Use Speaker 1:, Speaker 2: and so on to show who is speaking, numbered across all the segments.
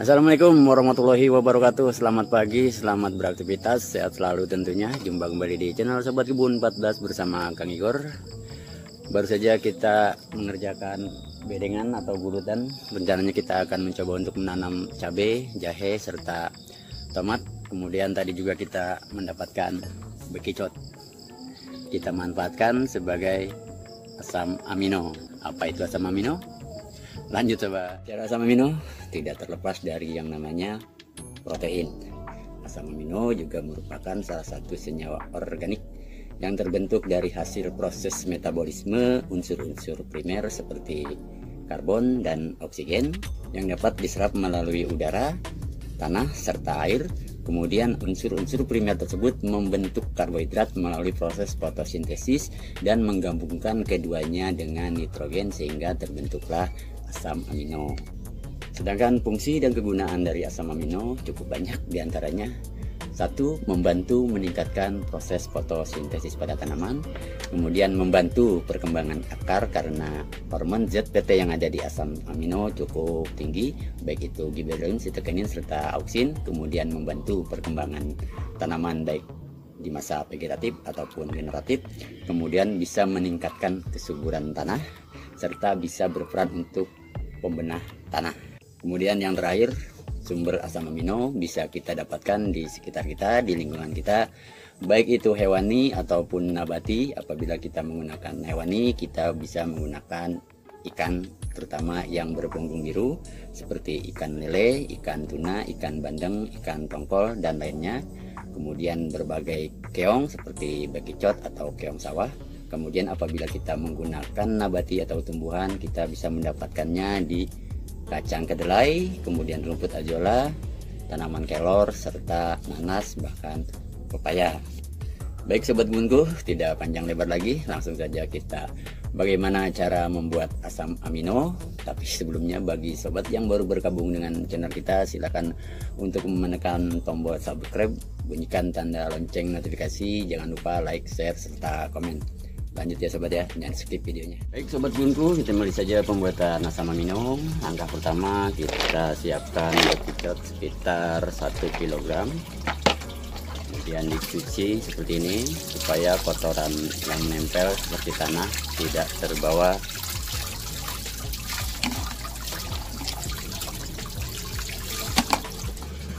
Speaker 1: Assalamualaikum warahmatullahi wabarakatuh. Selamat pagi, selamat beraktivitas, sehat selalu tentunya. Jumpa kembali di channel Sobat Kebun 14 bersama Kang Igor. Baru saja kita mengerjakan bedengan atau gurutan. Rencananya kita akan mencoba untuk menanam cabai, jahe, serta tomat. Kemudian tadi juga kita mendapatkan bekicot. Kita manfaatkan sebagai asam amino. Apa itu asam amino? Lanjut coba. Cara asam amino tidak terlepas dari yang namanya protein. Asam amino juga merupakan salah satu senyawa organik yang terbentuk dari hasil proses metabolisme unsur-unsur primer seperti karbon dan oksigen yang dapat diserap melalui udara, tanah, serta air. Kemudian unsur-unsur primer tersebut membentuk karbohidrat melalui proses fotosintesis dan menggabungkan keduanya dengan nitrogen sehingga terbentuklah asam amino. Sedangkan fungsi dan kegunaan dari asam amino cukup banyak, diantaranya: 1. Membantu meningkatkan proses fotosintesis pada tanaman. Kemudian membantu perkembangan akar karena hormon ZPT yang ada di asam amino cukup tinggi, baik itu gibberellin, sitokinin, serta auksin. Kemudian membantu perkembangan tanaman baik di masa vegetatif ataupun generatif. Kemudian bisa meningkatkan kesuburan tanah serta bisa berperan untuk pembenah tanah. Kemudian yang terakhir, sumber asam amino bisa kita dapatkan di sekitar kita, di lingkungan kita, baik itu hewani ataupun nabati. Apabila kita menggunakan hewani, kita bisa menggunakan ikan, terutama yang berpunggung biru seperti ikan lele, ikan tuna, ikan bandeng, ikan tongkol, dan lainnya. Kemudian berbagai keong seperti bekicot atau keong sawah. Kemudian apabila kita menggunakan nabati atau tumbuhan, kita bisa mendapatkannya di kacang kedelai, kemudian rumput ajola, tanaman kelor, serta nanas, bahkan pepaya. Baik sobat kebunku, tidak panjang lebar lagi, langsung saja kita bagaimana cara membuat asam amino. Tapi sebelumnya, bagi sobat yang baru bergabung dengan channel kita, silakan untuk menekan tombol subscribe, bunyikan tanda lonceng notifikasi, jangan lupa like, share, serta komen. Lanjut ya sobat ya, jangan skip videonya. Baik sobat kebunku, kita mulai saja pembuatan asam amino. Langkah pertama, kita siapkan bekicot sekitar 1 kg. Kemudian dicuci seperti ini supaya kotoran yang menempel seperti tanah tidak terbawa.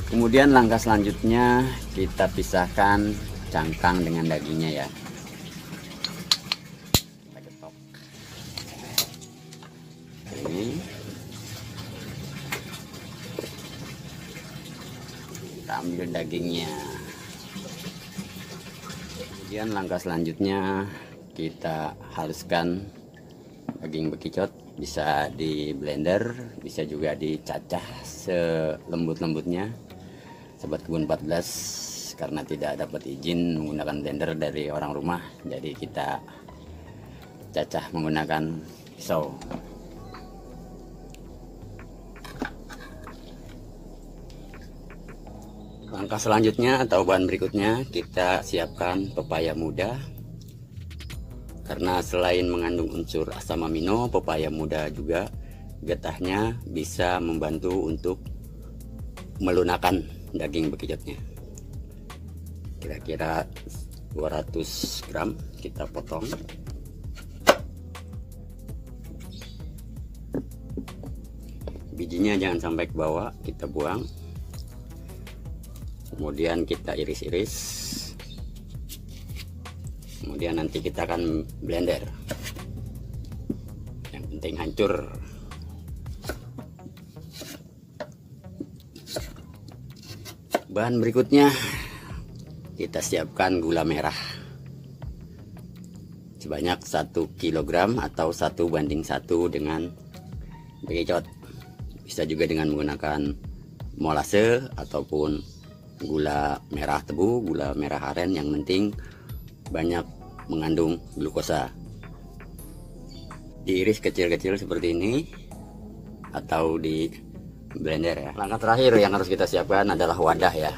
Speaker 1: Kemudian langkah selanjutnya, kita pisahkan cangkang dengan dagingnya ya. Kita ambil dagingnya. Kemudian langkah selanjutnya, kita haluskan daging bekicot. Bisa di blender, bisa juga dicacah selembut-lembutnya. Sobat Kebun 14, karena tidak dapat izin menggunakan blender dari orang rumah, jadi kita cacah menggunakan pisau. Langkah selanjutnya atau bahan berikutnya, kita siapkan pepaya muda. Karena selain mengandung unsur asam amino, pepaya muda juga getahnya bisa membantu untuk melunakkan daging bekicotnya. Kira-kira 200 gram kita potong. Bijinya jangan sampai ke bawah, kita buang. Kemudian kita iris-iris. Kemudian nanti kita akan blender. Yang penting hancur. Bahan berikutnya, kita siapkan gula merah sebanyak 1 kg atau 1:1 dengan bekicot. Bisa juga dengan menggunakan molase ataupun gula merah tebu, gula merah aren, yang penting banyak mengandung glukosa. Diiris kecil-kecil seperti ini atau di blender ya. Langkah terakhir yang harus kita siapkan adalah wadah ya.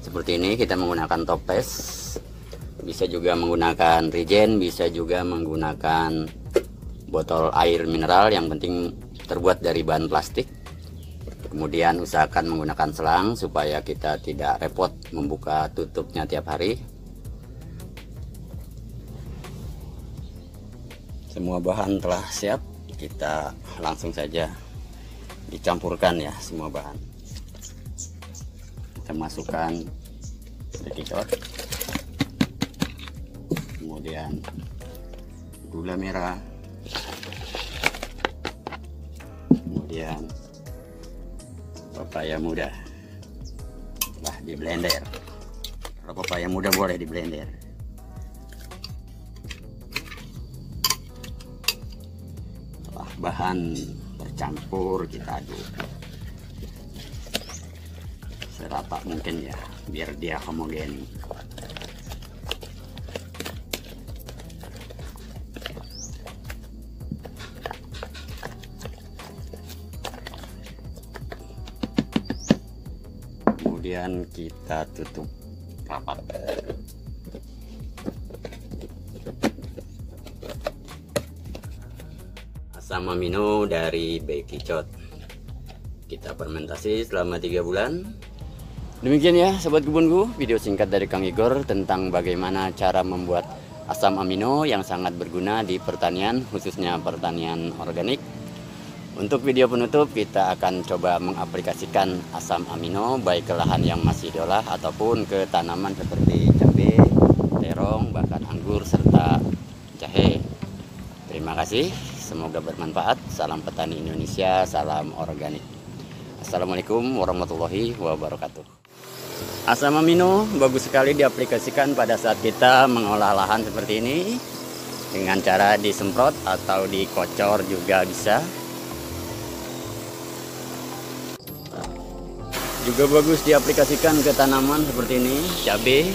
Speaker 1: Seperti ini, kita menggunakan toples, bisa juga menggunakan rigen, bisa juga menggunakan botol air mineral, yang penting terbuat dari bahan plastik. Kemudian usahakan menggunakan selang supaya kita tidak repot membuka tutupnya tiap hari. Semua bahan telah siap, kita langsung saja dicampurkan ya semua bahan. Kita masukkan bekicot, kemudian gula merah, kemudian pepaya muda. Lah di blender. Kalau pepaya muda boleh di blender. Setelah bahan bercampur, kita aduk serata mungkin ya, biar dia homogen. Kemudian kita tutup rapat. Asam amino dari bekicot kita fermentasi selama 3 bulan. Demikian ya sobat kebunku, video singkat dari Kang Igor tentang bagaimana cara membuat asam amino yang sangat berguna di pertanian, khususnya pertanian organik. Untuk video penutup, kita akan coba mengaplikasikan asam amino baik ke lahan yang masih diolah ataupun ke tanaman seperti cabai, terong, bahkan anggur serta jahe. Terima kasih, semoga bermanfaat. Salam petani Indonesia, salam organik. Assalamualaikum warahmatullahi wabarakatuh. Asam amino bagus sekali diaplikasikan pada saat kita mengolah lahan seperti ini dengan cara disemprot atau dikocor juga bisa. Juga bagus diaplikasikan ke tanaman seperti ini, cabai.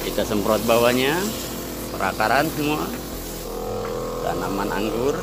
Speaker 1: Kita semprot bawahnya, perakaran semua. Tanaman anggur.